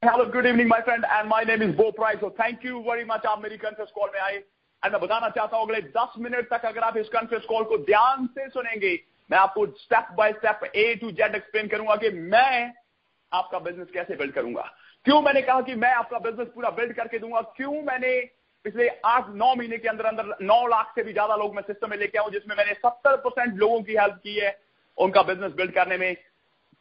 Hello, good evening, my friend, and my name is Bo Price. So thank you very much. आप मेरी conference call में आए और मैं बताना चाहता हूं अगले 10 मिनट तक अगर आप इस कॉन्फ्रेंस कॉल को ध्यान से सुनेंगे, मैं आपको step by step A to Z explain करूंगा कि मैं आपका बिजनेस कैसे बिल्ड करूंगा। क्यों मैंने कहा कि मैं आपका बिजनेस पूरा बिल्ड करके दूंगा, क्यों मैंने पिछले 8-9 महीने के अंदर अंदर 9 लाख से भी ज्यादा लोग मैं सिस्टम में लेके आऊं, जिसमें मैंने 70% लोगों की हेल्प की है उनका बिजनेस बिल्ड करने में।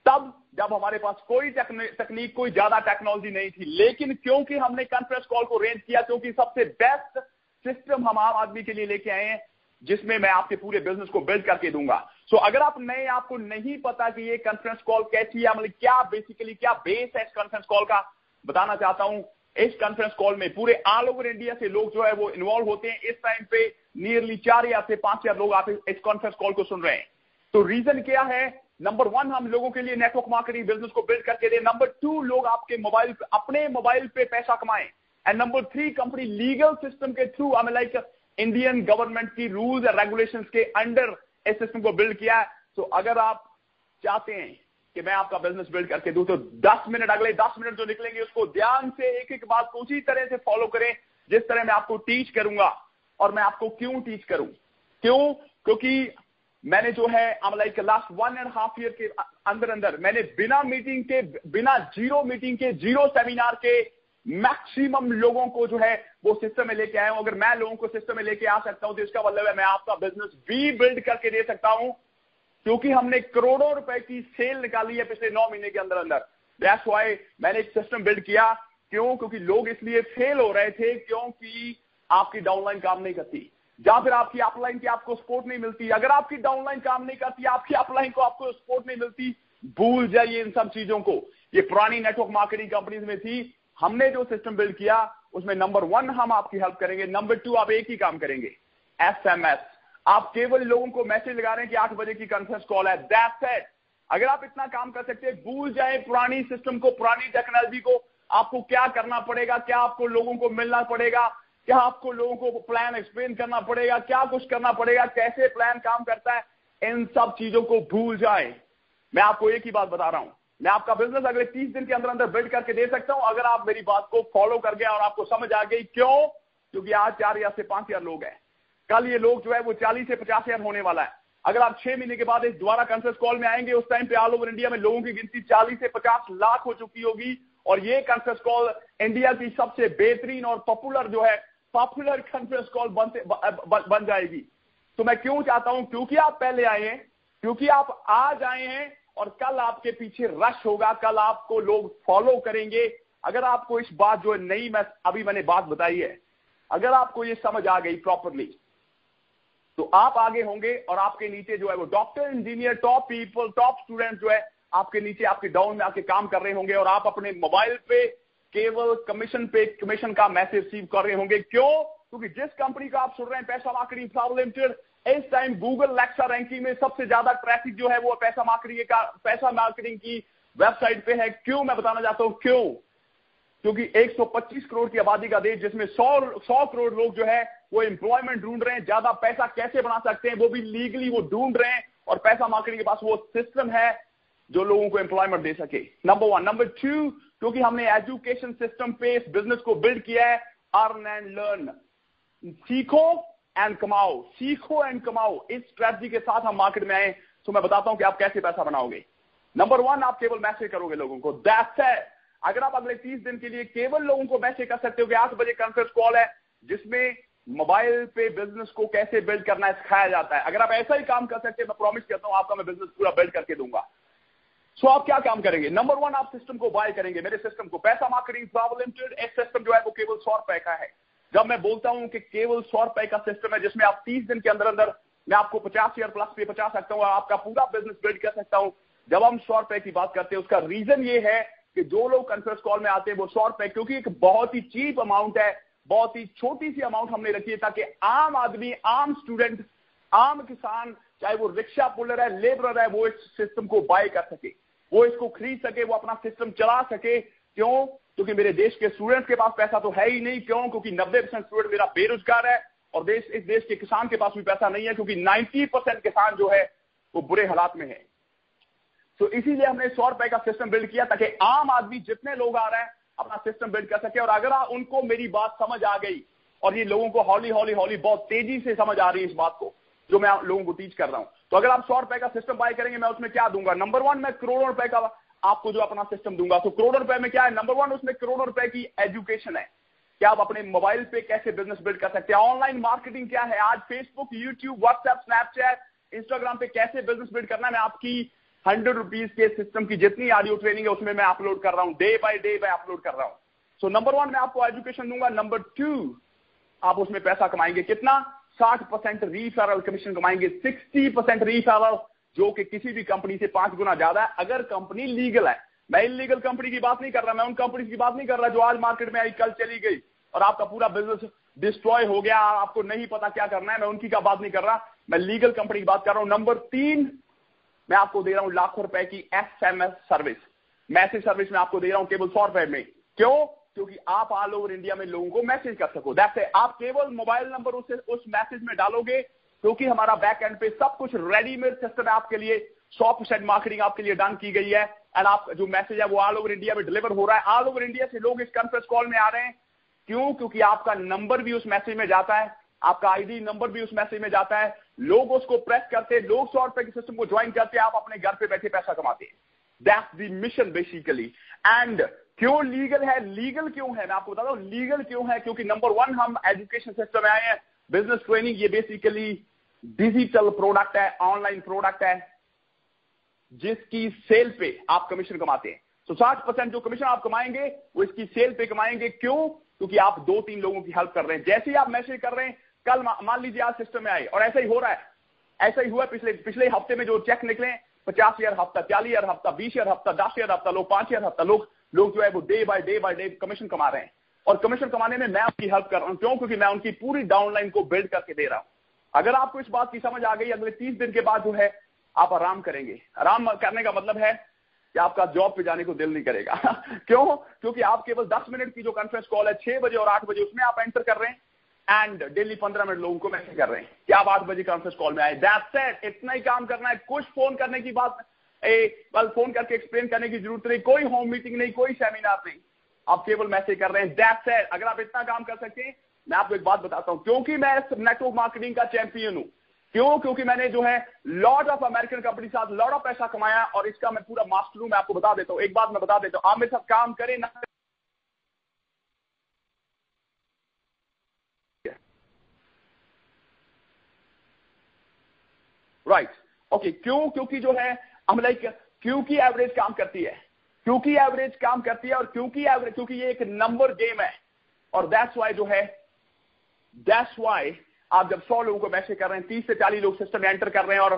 तब जब हमारे पास कोई तकनीक, कोई ज्यादा टेक्नोलॉजी नहीं थी, लेकिन क्योंकि हमने कॉन्फ्रेंस कॉल को अरेंज किया, क्योंकि सबसे बेस्ट सिस्टम हम आम आदमी के लिए लेके आए हैं जिसमें मैं आपके पूरे बिजनेस को बिल्ड करके दूंगा। सो अगर आपको नहीं पता कि ये कॉन्फ्रेंस कॉल कैसी है, मतलब क्या बेसिकली क्या बेस है इस कॉन्फ्रेंस कॉल का, बताना चाहता हूं। इस कॉन्फ्रेंस कॉल में पूरे ऑल ओवर इंडिया से लोग जो है वो इन्वॉल्व होते हैं। इस टाइम पे नियरली 4,000 से 5,000 लोग आप इस कॉन्फ्रेंस कॉल को सुन रहे हैं। तो रीजन क्या है? नंबर 1, हम लोगों के लिए नेटवर्क मार्केटिंग बिजनेस को बिल्ड करके दें। नंबर 2, लोग आपके अपने मोबाइल पे पैसा कमाएं। And number 3, company legal system के थ्रू, हमें लाइक इंडियन गवर्नमेंट की रूल्स एंड रेगुलेशंस के अंडर इस सिस्टम को बिल्ड किया है। तो अगर आप चाहते हैं कि मैं आपका बिजनेस बिल्ड करके दूं, तो अगले 10 मिनट जो निकलेंगे उसको ध्यान से एक एक बात को उसी तरह से फॉलो करें जिस तरह मैं आपको टीच करूंगा। और मैं आपको क्यों टीच करूं? क्योंकि मैंने जो है लाइक लास्ट 1.5 ईयर के अंदर मैंने बिना मीटिंग के, बिना जीरो मीटिंग के, जीरो सेमिनार के मैक्सिमम लोगों को जो है वो सिस्टम में लेके आया हूं। अगर मैं लोगों को सिस्टम में लेके आ सकता हूं तो इसका मतलब है मैं आपका बिजनेस भी बिल्ड करके दे सकता हूं, क्योंकि हमने करोड़ों रुपए की सेल निकाली है पिछले 9 महीने के अंदर अंदर। दैट्स व्हाई मैंने एक सिस्टम बिल्ड किया। क्योंकि लोग इसलिए फेल हो रहे थे क्योंकि आपकी डाउनलाइन काम नहीं करती, या फिर आपकी अपलाइन की आपको सपोर्ट नहीं मिलती। अगर आपकी डाउनलाइन काम नहीं करती, आपकी अपलाइन को आपको सपोर्ट नहीं मिलती, भूल जाइए इन सब चीजों को। ये पुरानी नेटवर्क मार्केटिंग कंपनीज में थी। हमने जो सिस्टम बिल्ड किया उसमें नंबर 1 हम आपकी हेल्प करेंगे, नंबर 2 आप एक ही काम करेंगे, SMS। आप केवल लोगों को मैसेज लगा रहे हैं कि 8 बजे की कॉन्फ्रेंस कॉल है, दैट्स इट। अगर आप इतना काम कर सकते हैं, भूल जाए पुरानी सिस्टम को, पुरानी टेक्नोलॉजी को। आपको क्या करना पड़ेगा, क्या आपको लोगों को मिलना पड़ेगा, क्या आपको लोगों को प्लान एक्सप्लेन करना पड़ेगा, क्या कुछ करना पड़ेगा, कैसे प्लान काम करता है, इन सब चीजों को भूल जाए। मैं आपको एक ही बात बता रहा हूं, मैं आपका बिजनेस अगले 30 दिन के अंदर अंदर बिल्ड करके दे सकता हूं अगर आप मेरी बात को फॉलो कर गए और आपको समझ आ गई। क्यों? क्योंकि आज 4,000 से 5,000 लोग हैं, कल ये लोग जो है वो 40 से 50,000 होने वाला है। अगर आप 6 महीने के बाद इस दोबारा कॉन्फ्रेंस कॉल में आएंगे, उस टाइम पे ऑल ओवर इंडिया में लोगों की गिनती 40 से 50 लाख हो चुकी होगी, और ये कॉन्फ्रेंस कॉल इंडिया की सबसे बेहतरीन और पॉपुलर कॉन्फ्रेंस कॉल बन जाएगी। तो मैं क्यों चाहता हूं? क्योंकि आप पहले आए हैं, क्योंकि आप आज आए हैं, और कल आपके पीछे रश होगा, कल आपको लोग फॉलो करेंगे। अगर आपको इस बात जो नहीं मैंने बात बताई है, अगर आपको ये समझ आ गई प्रॉपरली, तो आप आगे होंगे और आपके नीचे जो है वो doctor, engineer, top people, top student जो है आपके नीचे, आपके डाउन में आके काम कर रहे होंगे, और आप अपने मोबाइल पे केवल कमीशन का मैसेज रिसीव कर रहे होंगे। क्यों? क्योंकि जिस कंपनी का आप सुन रहे हैं, पैसा मार्केटिंग प्राइवेट लिमिटेड, इस टाइम गूगल लेक्सा रैंकिंग में सबसे ज्यादा ट्रैफिक जो है वो पैसा मार्केटिंग की वेबसाइट पे है। क्यों? मैं बताना चाहता हूं क्यों। क्योंकि 125 करोड़ की आबादी का देश, जिसमें 100 करोड़ लोग जो है वो एम्प्लॉयमेंट ढूंढ रहे हैं, ज्यादा पैसा कैसे बना सकते हैं वो भी लीगली वो ढूंढ रहे हैं, और पैसा मार्केटिंग के पास वो सिस्टम है जो लोगों को एम्प्लॉयमेंट दे सके। नंबर 1। नंबर 2, क्योंकि हमने एजुकेशन सिस्टम पे इस बिजनेस को बिल्ड किया है, अर्न एंड लर्न, सीखो एंड कमाओ, सीखो एंड कमाओ। इस स्ट्रेटजी के साथ हम मार्केट में आए। तो मैं बताता हूं कि आप कैसे पैसा बनाओगे। नंबर 1, आप केवल मैसेज करोगे लोगों को, दैट्स इट। अगर आप अगले 30 दिन के लिए केवल लोगों को मैसेज कर सकते हो कि 8 बजे कॉन्फ्रेंस कॉल है जिसमें मोबाइल पे बिजनेस को कैसे बिल्ड करना है सिखाया जाता है, अगर आप ऐसा ही काम कर सकते हैं, मैं प्रॉमिस करता हूं आपका मैं बिजनेस पूरा बिल्ड करके दूंगा। सो आप क्या काम करेंगे? नंबर 1, आप सिस्टम को बाय करेंगे, मेरे सिस्टम को, पैसा मार्केटिंग प्राइवेट लिमिटेड। एक सिस्टम जो है वो केवल 100 रुपए का है। जब मैं बोलता हूं कि केवल 100 रुपए का सिस्टम है जिसमें आप 30 दिन के अंदर अंदर मैं आपको 50,000 प्लस पे पहुंचा सकता हूं, आपका पूरा बिजनेस बिल्ड कर सकता हूं। जब हम 100 रुपए की बात करते हैं, उसका रीजन ये है कि जो लोग कॉन्फ्रेंस कॉल में आते हैं वो 100 रुपए, क्योंकि एक बहुत ही चीप अमाउंट है, बहुत ही छोटी सी अमाउंट हमने रखी है ताकि आम आदमी, आम स्टूडेंट, आम किसान, चाहे वो रिक्शा पुलर है, लेबरर है, वो इस सिस्टम को बाय कर सके, वो इसको खरीद सके, वो अपना सिस्टम चला सके। क्यों? क्योंकि मेरे देश के स्टूडेंट्स के पास पैसा तो है ही नहीं। क्यों? क्योंकि 90% स्टूडेंट मेरा बेरोजगार है, और इस देश के किसान के पास भी पैसा नहीं है, क्योंकि 90% किसान जो है वो बुरे हालात में है। तो इसीलिए हमने 100 रुपए का सिस्टम बिल्ड किया ताकि आम आदमी, जितने लोग आ रहे हैं, अपना सिस्टम बिल्ड कर सके। और अगर उनको मेरी बात समझ आ गई, और ये लोगों को हौली हौली हौली बहुत तेजी से समझ आ रही है इस बात को जो मैं लोगों को टीच कर रहा हूं, तो अगर आप 100 रुपए का सिस्टम बाय करेंगे, मैं उसमें क्या दूंगा? नंबर 1, मैं करोड़ों रुपए का आपको जो अपना सिस्टम दूंगा। तो करोड़ों रुपए में क्या है? नंबर 1, उसमें करोड़ों रुपए की एजुकेशन है कि आप अपने मोबाइल पे कैसे बिजनेस बिल्ड कर सकते हैं। ऑनलाइन मार्केटिंग क्या है, आज Facebook, YouTube, WhatsApp, Snapchat, Instagram पे कैसे बिजनेस बिल्ड करना है, मैं आपकी 100 रुपीज के सिस्टम की जितनी ऑडियो ट्रेनिंग है उसमें मैं अपलोड कर रहा हूं, डे बाय डे मैं अपलोड कर रहा हूं। सो नंबर 1 मैं आपको एजुकेशन दूंगा। नंबर 2, आप उसमें पैसा कमाएंगे कितना? 60% रीफेरल कमीशन कमाएंगे, 60% रीफेरल, जो कि किसी भी कंपनी से 5 गुना ज्यादा है, अगर कंपनी लीगल है। मैं इलीगल कंपनी की बात नहीं कर रहा, मैं उन कंपनी की बात नहीं कर रहा जो आज मार्केट में आई, कल चली गई और आपका पूरा बिजनेस डिस्ट्रॉय हो गया, आपको नहीं पता क्या करना है, मैं उनकी का बात नहीं कर रहा, मैं लीगल कंपनी की बात कर रहा हूं। नंबर 3, मैं आपको दे रहा हूं लाखों रुपए की SMS सर्विस, मैसेज सर्विस में आपको दे रहा हूं केवल 100 रुपए में। क्यों? क्योंकि आप ऑल ओवर इंडिया में लोगों को मैसेज कर सको। That's it. आप केवल मोबाइल नंबर उस मैसेज में डालोगे, क्योंकि हमारा बैक एंड पे सब कुछ रेडीमेड सिस्टम है आपके लिए, 100% मार्केटिंग आपके लिए डन की गई है। एंड आप जो मैसेज है वो ऑल ओवर इंडिया में डिलीवर हो रहा है। ऑल ओवर इंडिया से लोग इस कॉन्फ्रेंस कॉल में आ रहे हैं। क्यों? क्योंकि आपका नंबर भी उस मैसेज में जाता है, आपका आईडी नंबर भी उस मैसेज में जाता है, लोग उसको प्रेस करते, लोग 100 रुपए के सिस्टम को ज्वाइन करते, आप अपने घर पे बैठे पैसा कमाते हैं। That's the mission basically. And क्यों लीगल है? लीगल क्यों है मैं आपको बताता हूं लीगल क्यों है। क्योंकि नंबर 1, हम एजुकेशन सिस्टम में आए हैं, बिजनेस ट्रेनिंग, ये बेसिकली डिजिटल प्रोडक्ट है, ऑनलाइन प्रोडक्ट है, जिसकी सेल पे आप कमीशन कमाते हैं। तो 60% जो कमीशन आप कमाएंगे वो इसकी सेल पे कमाएंगे। क्यों? क्योंकि आप 2-3 लोगों की हेल्प कर रहे हैं। जैसे ही आप मैसेज कर रहे हैं, कल मान लीजिए आज सिस्टम में आए, और ऐसा ही हो रहा है, ऐसा ही हुआ पिछले हफ्ते में जो चेक निकले 50,000 हफ्ता, 40,000 हफ्ता, 20,000 हफ्ता, 10,000 हफ्ता, लोग 5,000 हफ्ता, लोग जो है वो डे बाय डे कमीशन कमा रहे हैं। और कमीशन कमाने में मैं आपकी हेल्प कर रहा हूं। क्यों? क्योंकि मैं उनकी पूरी डाउनलाइन को बिल्ड करके दे रहा हूं। अगर आपको इस बात की समझ आ गई, अगले 30 दिन के बाद जो है आप आराम करेंगे। आराम करने का मतलब है कि आपका जॉब पे जाने को दिल नहीं करेगा। क्यों? क्योंकि आप केवल 10 मिनट की जो कॉन्फ्रेंस कॉल है 6 बजे और 8 बजे, उसमें आप एंटर कर रहे हैं एंड डेली 15 मिनट लोगों को मैसेज कर रहे हैं कि आप 8 बजे कॉन्फ्रेंस कॉल में आए। That's it. इतना ही काम करना है। कुछ फोन करने की बात, कल फोन करके एक्सप्लेन करने की जरूरत नहीं, कोई होम मीटिंग नहीं, कोई सेमिनार नहीं, आप केवल मैसेज कर रहे हैं। That's it. अगर आप इतना काम कर सकते हैं, मैं आपको एक बात बताता हूं, क्योंकि मैं नेटवर्क मार्केटिंग का चैंपियन हूं। क्यों? क्योंकि मैंने जो है लॉट ऑफ अमेरिकन कंपनी साथ लॉट ऑफ पैसा कमाया, और इसका मैं पूरा मास्टर हूं। मैं आपको बता देता हूं, एक बात मैं बता देता हूं, आप मेरे साथ काम करें ना, राइट, ओके। क्यों? क्योंकि जो है हम क्योंकि एवरेज काम करती है, क्योंकि एवरेज काम करती है, और क्योंकि ये एक नंबर गेम है। और दैट्स वाई जो है, दैट्स वाई आप जब 100 लोगों को मैसेज कर रहे हैं, 30 से 40 लोग सिस्टम में एंटर कर रहे हैं, और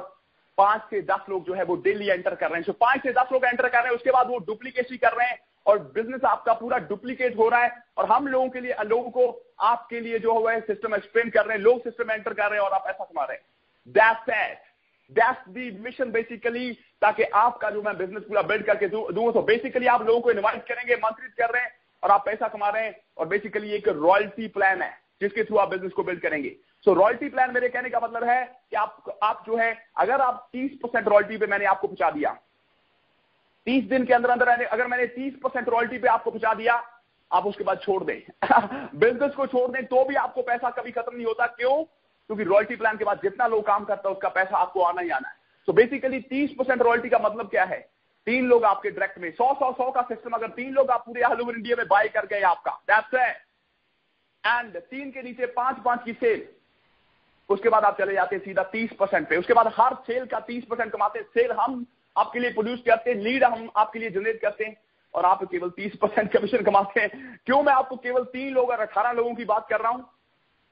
5 से 10 लोग जो है वो डेली एंटर कर रहे हैं। 5 से 10 लोग एंटर कर रहे हैं, उसके बाद वो डुप्लीकेसी कर रहे हैं, और बिजनेस आपका पूरा डुप्लीकेट हो रहा है। और हम लोगों के लिए, लोगों को आपके लिए जो हुआ है सिस्टम एक्सप्लेन कर रहे हैं, लोग सिस्टम एंटर कर रहे हैं और आप पैसा कमा रहे हैं। That's it. That's the mission basically, ताकि आपका जो मैं बिजनेस पूरा बिल्ड करके दूं। तो बेसिकली आप लोगों को इनवाइट करेंगे, आमंत्रित कर रहे हैं, और आप पैसा कमा रहे हैं। और बेसिकली एक रॉयल्टी प्लान है जिसके थ्रू आप बिजनेस को बिल्ड करेंगे। सो रॉयल्टी प्लान, मेरे कहने का मतलब है कि आप जो है, अगर आप 30% रॉयल्टी पे मैंने आपको पहुंचा दिया, 30 दिन के अंदर अगर मैंने 30% रॉयल्टी पे आपको पहुंचा दिया, आप उसके बाद छोड़ दें बिजनेस को छोड़ दें, तो भी आपको पैसा कभी खत्म नहीं होता। क्यों? क्योंकि रॉयल्टी प्लान के बाद जितना लोग काम करता है उसका पैसा आपको आना ही आना है। तो बेसिकली 30% रॉयल्टी का मतलब क्या है? 3 लोग आपके डायरेक्ट में, 100 का सिस्टम, अगर 3 लोग आप पूरे ऑल ओवर इंडिया में बाय कर गए आपका, दैट्स इट। एंड 3 के नीचे 5 की सेल, उसके बाद आप चले जाते हैं सीधा 30% पे। उसके बाद हर सेल का 30% कमाते हैं। सेल हम आपके लिए प्रोड्यूस करते हैं, लीड हम आपके लिए जनरेट करते हैं, और आप केवल 30% कमीशन कमाते हैं। क्यों मैं आपको केवल 3 लोग और 18 लोगों की बात कर रहा हूं?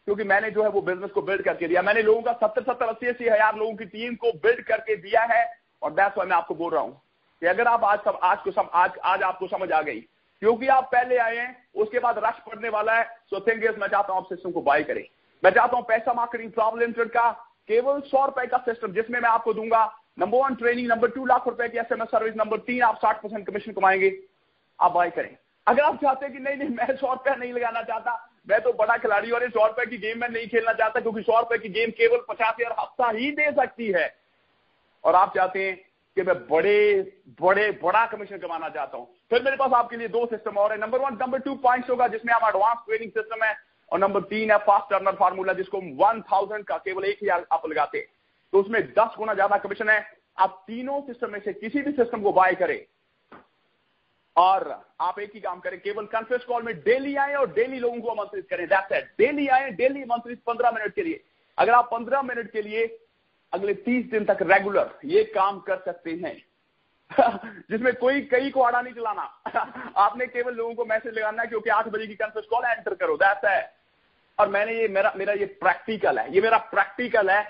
क्योंकि मैंने जो है वो बिजनेस को बिल्ड करके दिया। मैंने लोगों का 70 80 हजार लोगों की टीम को बिल्ड करके दिया है। और दैट्स व्हाई मैं आपको बोल रहा हूं कि अगर आप आज आपको समझ आ गई, क्योंकि आप पहले आए हैं, उसके बाद रश पड़ने वाला है। सो थिंग इज, मैं चाहता हूं आप सिस्टम को बाय करें। मैं चाहता हूं पैसा मार्केटिंग प्रॉब्लम लिमिटेड का केवल 100 रुपए का सिस्टम, जिसमें मैं आपको दूंगा नंबर 1 ट्रेनिंग, नंबर 2 लाख रुपए की SMS सर्विस, नंबर 3 आप 60% कमीशन कमाएंगे। आप बाय करें। अगर आप चाहते हैं कि नहीं मैं 100 रुपया नहीं लगाना चाहता, मैं तो बड़ा खिलाड़ी और 100 रुपए की गेम में नहीं खेलना चाहता, क्योंकि 100 रुपए की गेम केवल 50,000 हफ्ता ही दे सकती है, और आप चाहते हैं कि मैं बड़ा कमीशन कमाना चाहता हूं, फिर मेरे पास आपके लिए 2 सिस्टम और है। नंबर 1, नंबर 2 पॉइंट्स होगा जिसमें हम एडवांस ट्रेनिंग सिस्टम है, और नंबर 3 है फास्ट टर्नर फार्मूला जिसको 1000 का केवल 1000 आप लगाते हैं तो उसमें 10 गुना ज्यादा कमीशन है। आप तीनों सिस्टम में से किसी भी सिस्टम को बाय करें और आप एक ही काम करें, केवल कॉन्फ्रेंस कॉल में डेली आए और डेली लोगों को आमंत्रित करें। That's it. डेली आए, डेली आमंत्रित 15 मिनट के लिए। अगर आप 15 मिनट के लिए अगले 30 दिन तक रेगुलर ये काम कर सकते हैं जिसमें कोई कई को आड़ा नहीं चलाना आपने केवल लोगों को मैसेज लगाना है क्योंकि 8 बजे की कॉन्फ्रेंस कॉल एंटर करो, दैट्स इट। और मैंने ये मेरा ये प्रैक्टिकल है, ये मेरा प्रैक्टिकल है।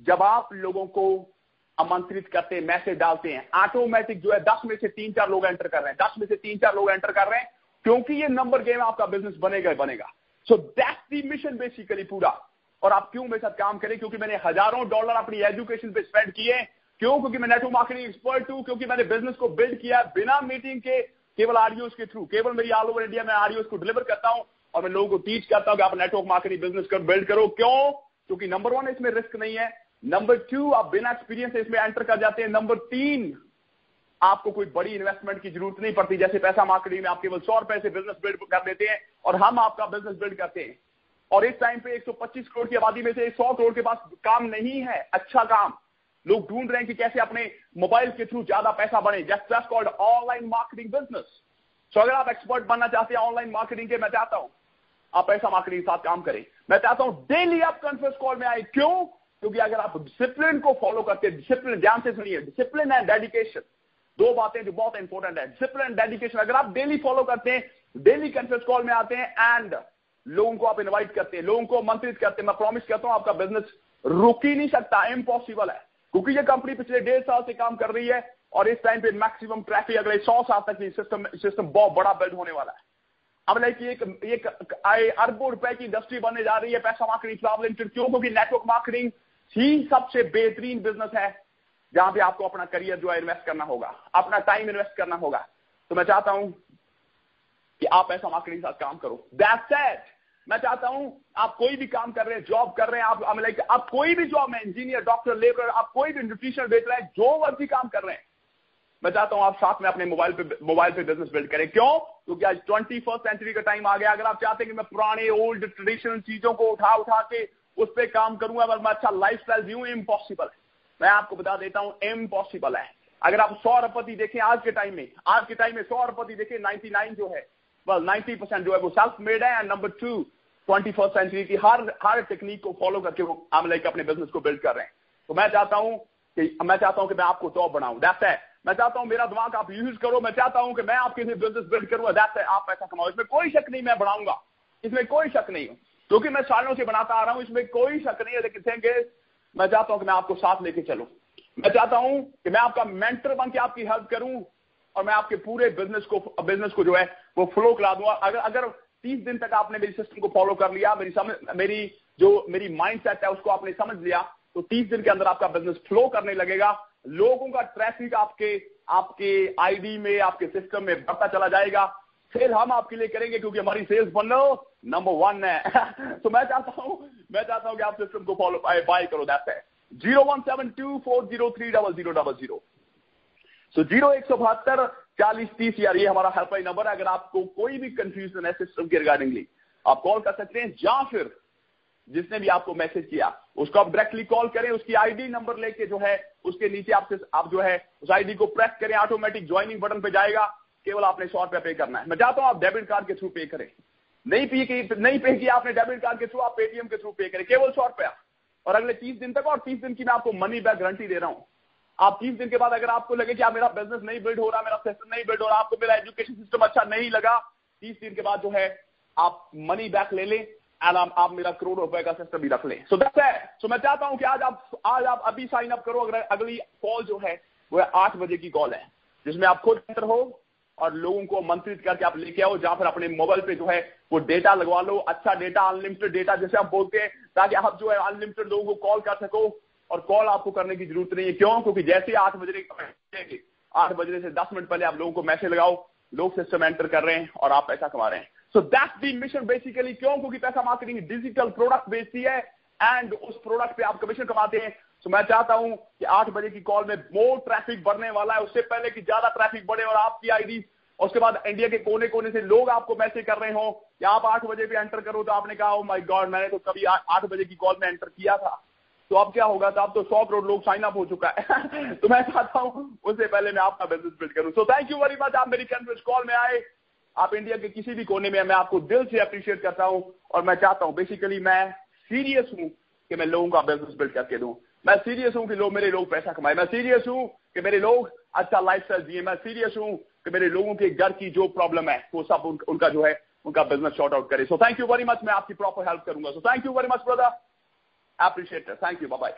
जब आप लोगों को आमंत्रित करते हैं, मैसेज डालते हैं, ऑटोमेटिक जो है 10 में से 3-4 लोग एंटर कर रहे हैं, 10 में से 3-4 लोग एंटर कर रहे हैं, क्योंकि ये नंबर गेम आपका बिजनेस बनेगा ही बनेगा। So that's the mission basically पूरा। और आप क्यों मेरे साथ काम करें? क्योंकि मैंने हजारों डॉलर अपनी एजुकेशन पे स्पेंड किए। क्यों? क्योंकि मैं नेटवर्क मार्केटिंग एक्सपर्ट हूं, क्योंकि मैंने बिजनेस को बिल्ड किया बिना मीटिंग के, केवल ऑडियोज के थ्रू। केवल मेरी ऑल ओवर इंडिया में ऑडियोज को डिलीवर करता हूं और मैं लोगों को टीच करता हूं कि आप नेटवर्क मार्केटिंग बिजनेस कर बिल्ड करो। क्यों? क्योंकि नंबर 1 इसमें रिस्क नहीं है, नंबर 2 आप बिना एक्सपीरियंस से इसमें एंटर कर जाते हैं, नंबर 3 आपको कोई बड़ी इन्वेस्टमेंट की जरूरत नहीं पड़ती। जैसे पैसा मार्केटिंग में आप केवल 100 रुपए से बिजनेस बिल्ड कर देते हैं और हम आपका बिजनेस बिल्ड करते हैं। और इस टाइम पे 125 करोड़ की आबादी में से 100 करोड़ के पास काम नहीं है, अच्छा काम। लोग ढूंढ रहे हैं कि कैसे अपने मोबाइल के थ्रू ज्यादा पैसा बने। That's called online marketing business. So अगर आप एक्सपर्ट बनना चाहते हैं ऑनलाइन मार्केटिंग के, मैं चाहता हूं आप पैसा मार्केटिंग के साथ काम करें। मैं चाहता हूं डेली आप कॉन्फ्रेंस कॉल में आए। क्यों? क्योंकि अगर आप डिसिप्लिन को फॉलो करते हैं, डिसिप्लिन, ध्यान से सुनिए, डिसिप्लिन एंड डेडिकेशन, 2 बातें जो बहुत इंपॉर्टेंट है। डिसिप्लिन एंड डेडिकेशन अगर आप डेली फॉलो करते हैं, डेली कॉन्फ्रेंस कॉल में आते हैं एंड लोगों को आप इनवाइट करते हैं, लोगों को आमंत्रित करते हैं, मैं प्रॉमिस करता हूं आपका बिजनेस रुक ही नहीं सकता, इम्पॉसिबल है। क्योंकि ये कंपनी पिछले 1.5 साल से काम कर रही है और इस टाइम पे मैक्सिमम ट्रैफिक अगले 100 साल तक सिस्टम बहुत बड़ा बिल्ड होने वाला है। अब लाइक एक अरबों रुपए की इंडस्ट्री बनने जा रही है पैसा मार्केटिंग ट्रैवल लिमिटेड। क्यों? क्योंकि नेटवर्क मार्केटिंग ही सबसे बेहतरीन बिजनेस है जहां पे आपको अपना करियर जो है इन्वेस्ट करना होगा, अपना टाइम इन्वेस्ट करना होगा। तो मैं चाहता हूं कि आप पैसा मार्केटिंग के साथ काम करो। That's it. मैं चाहता हूं आप कोई भी काम कर रहे हैं, जॉब कर रहे हैं, आप कोई भी जॉब में, इंजीनियर, डॉक्टर, लेबर, आप कोई भी न्यूट्रिशन बेच रहे हैं, जो वर्ग भी काम कर रहे हैं, मैं चाहता हूं आप साथ में अपने मोबाइल पे बिजनेस बिल्ड करें। क्यों? क्योंकि आज 21st सेंचुरी का टाइम आ गया। अगर आप चाहते हैं कि मैं पुराने ओल्ड ट्रेडिशनल चीजों को उठा के उस पर काम करूंगा और मैं अच्छा लाइफ स्टाइल जीऊं, इम्पॉसिबल है। मैं आपको बता देता हूं, इम्पॉसिबल है। अगर आप 100 अरबपति देखें आज के टाइम में 100 अरबपति देखें, 99 जो है, 90% जो है वो सेल्फ मेड है। एंड नंबर 2, 21st सेंचुरी की हर टेक्निक को फॉलो करके वो अपने बिजनेस को बिल्ड कर रहे हैं। तो मैं चाहता हूं कि मैं आपको टॉप बनाऊं। That's it. मैं चाहता हूं मेरा दिमाग आप यूज करो। मैं चाहता हूं कि मैं आपके लिए बिजनेस बिल्ड करूंगा। That's it. आप पैसा कमाओ, इसमें कोई शक नहीं, मैं बढ़ाऊंगा, इसमें कोई शक नहीं है, क्योंकि मैं सालों से बनाता आ रहा हूं, इसमें कोई शक नहीं है। लेकिन मैं चाहता हूं कि मैं आपको साथ लेके चलूं। मैं चाहता हूं कि मैं आपका मेंटर बन के आपकी हेल्प करूं और मैं आपके पूरे बिजनेस को जो है वो फ्लो करा दूंगा। अगर 30 दिन तक आपने मेरी सिस्टम को फॉलो कर लिया, मेरी माइंडसेट है उसको आपने समझ लिया, तो 30 दिन के अंदर आपका बिजनेस फ्लो करने लगेगा। लोगों का ट्रैफिक आपके आईडी में, आपके सिस्टम में बढ़ता चला जाएगा। सेल हम आपके लिए करेंगे क्योंकि हमारी सेल्स नंबर 1 है। तो मैं चाहता हूं कि आप सिस्टम को फॉलो बाय करो। That's it. 0172403000। सो 01724030 यार, ये हमारा हेल्पलाइन नंबर है। अगर आपको कोई भी कंफ्यूजन है सिस्टम के रिगार्डिंगली, आप कॉल कर सकते हैं, या फिर जिसने भी आपको मैसेज किया उसको आप डायरेक्टली कॉल करें, उसकी आईडी नंबर लेके जो है उसके नीचे आप जो है उस आईडी को प्रेस करें, ऑटोमेटिक ज्वाइनिंग बटन पे जाएगा। केवल आपने 100 रुपया पे करना है। मैं चाहता हूं आप डेबिट कार्ड के थ्रू पे करें, नहीं पे किया आपने डेबिट कार्ड के थ्रू, आप पेटीएम के थ्रू पे करें, केवल 100 रुपया। और अगले 30 दिन तक, और 30 दिन की मैं आपको मनी बैक गारंटी दे रहा हूं। आप 30 दिन के बाद अगर आपको लगे कि आप मेरा बिजनेस नहीं बिल्ड हो रहा, मेरा सिस्टम नहीं बिल्ड हो रहा, आपको मेरा एजुकेशन सिस्टम अच्छा नहीं लगा, 30 दिन के बाद जो है आप मनी बैक ले लें एंड आप मेरा करोड़ रुपए का सिस्टम भी रख लें। So that's it. सो मैं चाहता हूं कि आज आप अभी साइन अप करो। अगर अगली कॉल जो है वो 8 बजे की कॉल है, जिसमें आप खुद एंटर हो और लोगों को आमंत्रित करके आप लेके आओ, जहां पर अपने मोबाइल पे जो है वो डेटा लगवा लो, अच्छा डेटा, अनलिमिटेड डेटा जैसे आप बोलते हैं, ताकि आप जो है अनलिमिटेड लोगों को कॉल कर सको। और कॉल आपको करने की जरूरत नहीं है। क्यों? क्योंकि जैसे 8 बजे से 10 मिनट पहले आप लोगों को मैसेज लगाओ, लोग सिस्टम एंटर कर रहे हैं और आप पैसा कमा रहे हैं। So that's the mission basically. क्यों? क्योंकि पैसा मार्केटिंग डिजिटल प्रोडक्ट बेचती है एंड उस प्रोडक्ट पे आप कमीशन कमाते हैं। सो मैं चाहता हूं कि 8 बजे की कॉल में मोर ट्रैफिक बढ़ने वाला है, उससे पहले कि ज्यादा ट्रैफिक बढ़े और आपकी आईडी और उसके बाद इंडिया के कोने कोने से लोग आपको मैसेज कर रहे हो या आप 8 बजे भी एंटर करो तो आपने कहा, ओ माय गॉड, मैंने तो कभी 8 बजे की कॉल में एंटर किया था, तो अब क्या होगा, तो अब तो 100 करोड़ लोग साइन अप हो चुका है। तो मैं चाहता हूं उससे पहले मैं आपका बिजनेस बिल्ड करूं। सो थैंक यू वेरी मच, आप मेरी कॉन्फ्रेंस कॉल में आए, आप इंडिया के किसी भी कोने में, मैं आपको दिल से अप्रिशिएट करता हूं। और मैं चाहता हूं, बेसिकली मैं सीरियस हूं कि मैं लोगों का बिजनेस बिल्ड करके दूं। मैं सीरियस हूं कि मेरे लोग पैसा कमाए। मैं सीरियस हूं कि मेरे लोग अच्छा लाइफस्टाइल जिए। मैं सीरियस हूं कि मेरे लोगों के घर की जो प्रॉब्लम है वो सब उनका जो है उनका बिजनेस शॉर्ट आउट करे। So thank you very much, मैं आपकी प्रॉपर हेल्प करूंगा। So thank you very much brother, appreciate it, thank you, bye bye.